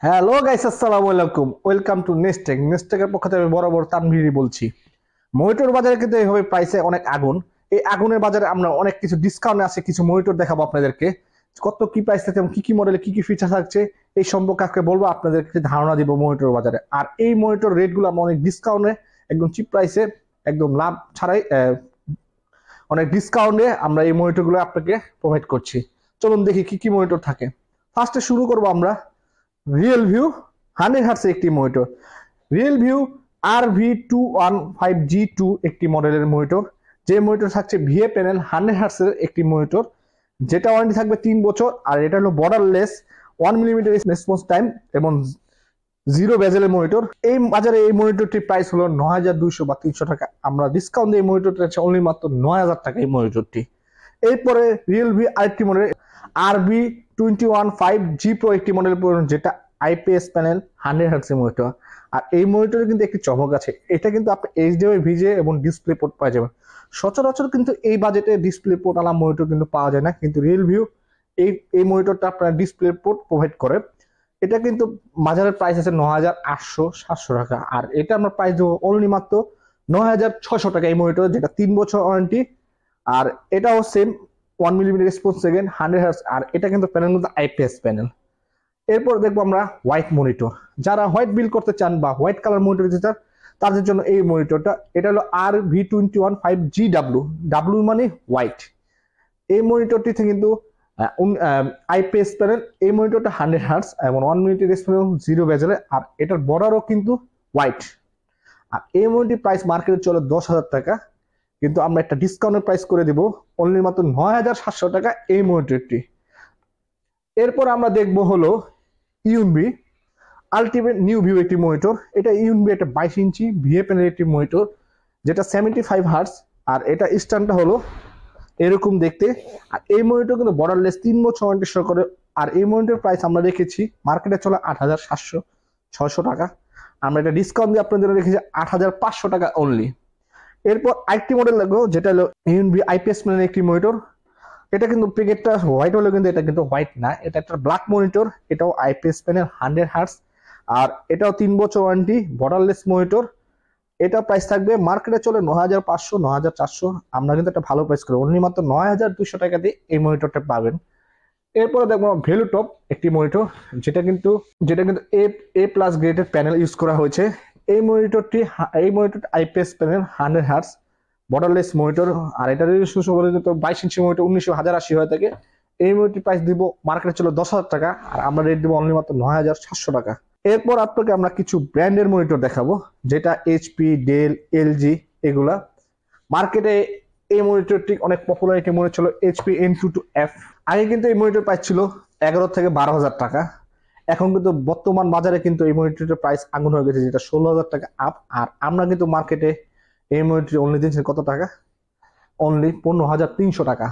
Hello guys, আসসালামু আলাইকুম। Welcome to নেস্টেক। নেস্টেকের পক্ষ থেকে আমি বরাবর তানভীরই বলছি। মনিটর বাজারে কিন্তু এইভাবে প্রাইসে অনেক আগুন। এই আগুনের বাজারে আমরা অনেক কিছু ডিসকাউন্ট আছে, কিছু মনিটর দেখাবো আপনাদেরকে। কত কি প্রাইস থাকছে এবং কি কি মডেলে কি কি ফিচার থাকছে এই সম্পর্কে আজকে বলবো, আপনাদেরকে ধারণা দিব মনিটর বাজারে। আর এই মনিটর রেটগুলো আমরা অনেক ডিসকাউন্টে, একদম চিপ প্রাইসে, একদম লাভ ছাড়াই অনেক ডিসকাউন্টে আমরা এই মনিটরগুলো আপনাকে প্রোভাইড করছি। চলুন দেখি কি কি মনিটর থাকে। ফার্স্টে শুরু করবো আমরা রিয়েল ভিউ 100 হার্টস একটি মনিটর। রিয়েল ভিউ RV215G2 একটি মডেলের মনিটর। যে মনিটর থাকছে ভিএ প্যানেল 100 হার্টসের একটি মনিটর, যেটা ওয়ারেন্টি থাকবে 3 বছর। আর এটা হলো বর্ডারলেস 1 মিলিমিটার রেসপন্স টাইম এবং জিরো বেজেলের মনিটর। এই বাজারে এই মনিটরটির প্রাইস হলো 9200 বা 300 টাকা। আমরা ডিসকাউন্ট দিয়ে এই মনিটরটা আছে অনলি মাত্র 9000 টাকা এই মনিটরটি। এরপরে রিয়েলমি আরেকটি মডেল RV215G Pro একটি মডেল, যেটা আইপিএস প্যানেল 100 হার্টসের মনিটর। আর এই মনিটরে কিন্তু একটি চমক আছে, এটা কিন্তু আপনি এইচডিএমআই ভিজে এবং ডিসপ্লে পোর্ট পাওয়া যাবে। সচরাচর কিন্তু এই বাজেটে ডিসপ্লে পোর্ট আলা মনিটর কিন্তু পাওয়া যায় না, কিন্তু রিয়েল ভিউ এই এই মনিটরটা আপনার ডিসপ্লে পোর্ট প্রোভাইড করে। এটা কিন্তু বাজারের প্রাইস আছে 9800-700 টাকা। আর এটা আমরা প্রাইস দেবো অনলি মাত্র 9600 টাকা এই মনিটর, যেটা 3 বছর ওয়ারেন্টি। আর এটাও same 1 millimetre response second 100 hertz. আর এটা কিন্তু প্যানেল মধ্যে আইপিএস প্যানেল। এরপর দেখবো আমরা হোয়াইট মনিটর। যারা হোয়াইট বিল করতে চান বা হোয়াইট কালার মনিটর দিতে চান তাদের জন্য এই মনিটরটা। এটা হলো RV215GW, ডাব্লিউ মানে হোয়াইট। এই মনিটরটিতে কিন্তু আইপিএস প্যানেল। এই মনিটরটা 100 হার্টস এবং 1 মিনিট রেসপন্স, জিরো বেজেলে। আর এটার বর্ডারও কিন্তু হোয়াইট। আর এই মনিটরটির প্রাইস মার্কেটে চলে 10,000 টাকা, কিন্তু আমরা একটা ডিসকাউন্টের প্রাইস করে দিব অনলি মাত্র 9700 টাকা এই মনিটরটি। এরপর আমরা দেখব হলো ইউনবি আলটিমেট নিউ ভিউ একটি মনিটর। এটা ইউনবি একটা 22 ইঞ্চি ভিএ প্যানেল একটি মনিটর, যেটা 75 হার্টস। আর এটা স্ট্যান্ডটা হলো এরকম দেখতে। আর এই মনিটর কিন্তু বর্ডারলেস 3 বছর ওয়ারেন্টি করে। আর এই মনিটর প্রাইস আমরা রেখেছি মার্কেটে চলে 8700-600 টাকা। আমরা এটা ডিসকাউন্ট দিয়ে আপনাদের রেখেছি 8500 টাকা অনলি। এরপর আরেকটি মডেল লাগবে, যেটা হলো ইউনবি আইপিএস প্যানেল একটি মনিটর। এটা কিন্তু প্যাকেটটা হোয়াইট হলো, কিন্তু এটা কিন্তু হোয়াইট না, এটা একটা ব্ল্যাক মনিটর। এটাও আইপিএস প্যানেল 100 হার্টস। আর এটাও 3 বছর ওয়ারেন্টি, বর্ডারলেস মনিটর। এটা প্রাইস থাকবে মার্কেটে চলে 9500-9400। আমরা কিন্তু একটা ভালো প্রাইস করি অনলি মাত্র 9200 টাকা দিয়ে এই মনিটরটা পাবেন। এরপরে দেখবো ভ্যালু টপ একটি মনিটর, যেটা কিন্তু এ প্লাস গ্রেডের প্যানেল ইউজ করা হয়েছে। এই মনিটরটি IPS panel 100 hertz, borderless monitor. আর এটা রেজিস্ট্রেশন 22 ইঞ্চি মনিটর 19,080 হয়ে থাকে। এই মনিটর প্রাইস দিব মার্কেটে ছিল 10,000 টাকা, আর আমরা রেট দিব অনলি মাত্র 9700 টাকা। এরপর আপনাকে আমরা কিছু ব্র্যান্ডের মনিটর দেখাবো, যেটা এইচপি, ডেল, এলজি এগুলা। মার্কেটে এই মনিটরটি অনেক পপুলারিটি মনে ছিল এইচপি N22F। আগে কিন্তু এই মনিটর প্রাইস ছিল 11 থেকে 12,000 টাকা। এখন কিন্তু বর্তমান বাজারে কিন্তু এই মনিটরের প্রাইস আগুন হয়ে গেছে, যেটা 16,000 টাকা আপ। আর আমরা কিন্তু মার্কেটে এই মনিটর অনলি দিচ্ছি কত টাকা? অনলি 15,300 টাকা।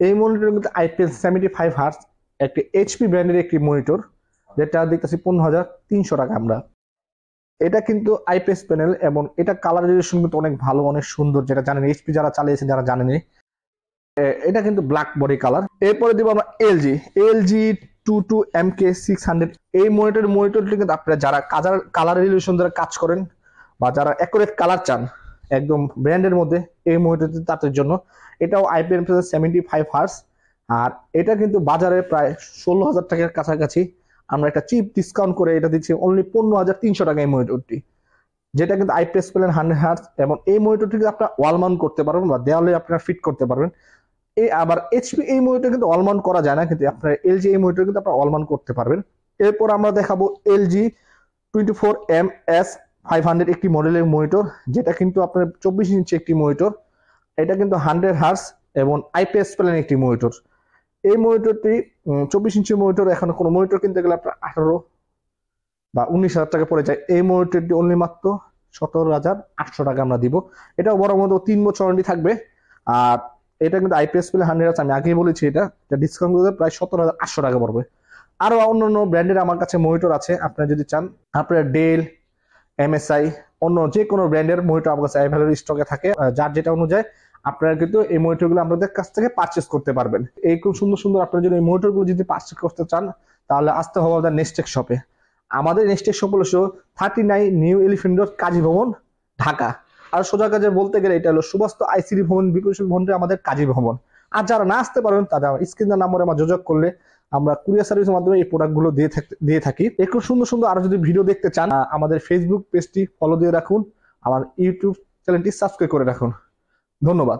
এই মনিটর কিন্তু আইপিএস 75 হার্টস একটি এইচপি ব্র্যান্ডের একটি মনিটর, যেটা দেখতেছি 15,300 টাকা আমরা। এটা কিন্তু আইপিএস প্যানেল এবং এটা কালার রেজুলেশন কিন্তু অনেক ভালো, অনেক সুন্দর, যেটা জানেন এইচপি যারা চালিয়েছেন যারা জানেনি। এটা কিন্তু ব্ল্যাক বডি কালার। এরপরে দিব আমরা এলজি 22MK600। এই মনিটরটি কিন্তু আপনারা যারা কালার রেজুলেশন দ্বারা কাজ করেন বা যারা অ্যাকুরেট কালার চান একদম ব্র্যান্ডের মধ্যে, এই মনিটরটি তাদের জন্য। এটাও আইপিএস 75 হার্টস। আর এটা কিন্তু বাজারে প্রায় 16,000 টাকার কাছাকাছি। আমরা একটা চিপ ডিসকাউন্ট করে এটা দিচ্ছি অনলি 15,300 টাকা এই মনিটরটি, যেটা কিন্তু আইপিএস প্যানেল 100 হার্টস। এবং এই মনিটরটিকে আপনার ওয়াল মাউন্ট করতে পারবেন বা দেওয়ালে আপনারা ফিট করতে পারবেন। আবার এইচপি এই মনিটর কিন্তু ওয়াল মাউন্ট করা যায় না, কিন্তু আপনার এলজি এই মনিটর কিন্তু আপনারা ওয়াল মাউন্ট করতে পারবেন। এরপর আমরা দেখাবো এলজি 24MS500 একটি মডেলের মনিটর, যেটা কিন্তু আপনার 24 ইঞ্চি একটি মনিটর। এটা কিন্তু 100 হার্টস এবং আইপিএস প্যানেল একটি মনিটর। এই মনিটরটি 24 ইঞ্চি মনিটর। এখন কোনো মনিটর কিনতে গেলে আপনার 18 বা 19,000 টাকা পড়ে যায়। এই মনিটরটি অনলি মাত্র 17,800 টাকা আমরা দিব। এটাও বড় মতো 3 বছর ওয়ারেন্টি থাকবে। আর এটা কিন্তু আইপিএস প্যানেল 100 আমি আগেই বলেছি, এটা ডিসকাউন্ট করে প্রায় 17,800 টাকা পড়বে। আরো অন্যান্য ব্র্যান্ডের আমার কাছে মনিটর আছে, আপনারা যদি চান আপনারা ডেল, এমএসআই, অন্য যে কোনো ব্র্যান্ডের মনিটর আমার কাছে অ্যাভেলেবল স্টকে থাকে। যার যেটা অনুযায়ী আপনারা কিন্তু এই মনিটরগুলো আমাদের কাছ থেকে পারচেস করতে পারবেন। এই খুব সুন্দর সুন্দর আপনারা যদি এই মনিটরগুলো যদি পারচেস করতে চান তাহলে আসতে হবে আমাদের নেস্টেক শপে। আমাদের নেক্সট সকল 39 নিউ এলিফ্যান্ট রোড কাজী ভবন, ঢাকা। আর সোজা কাজে বলতে গেলে এটা হলো সুবাস্ত আইসিডি ভবন বিকশিত ভবনটা আমাদের কাজী ভবন। আর যারা না আসতে পারেন তারা স্ক্রিনের নাম্বারে আমার যোগাযোগ করলে আমরা কুরিয়ার সার্ভিসের মাধ্যমে এই প্রোডাক্টগুলো দিয়ে থাকি। একটু সুন্দর সুন্দর আরো যদি ভিডিও দেখতে চান আমাদের ফেসবুক পেজটি ফলো দিয়ে রাখুন, আমার ইউটিউব চ্যানেলটি সাবস্ক্রাইব করে রাখুন। ধন্যবাদ।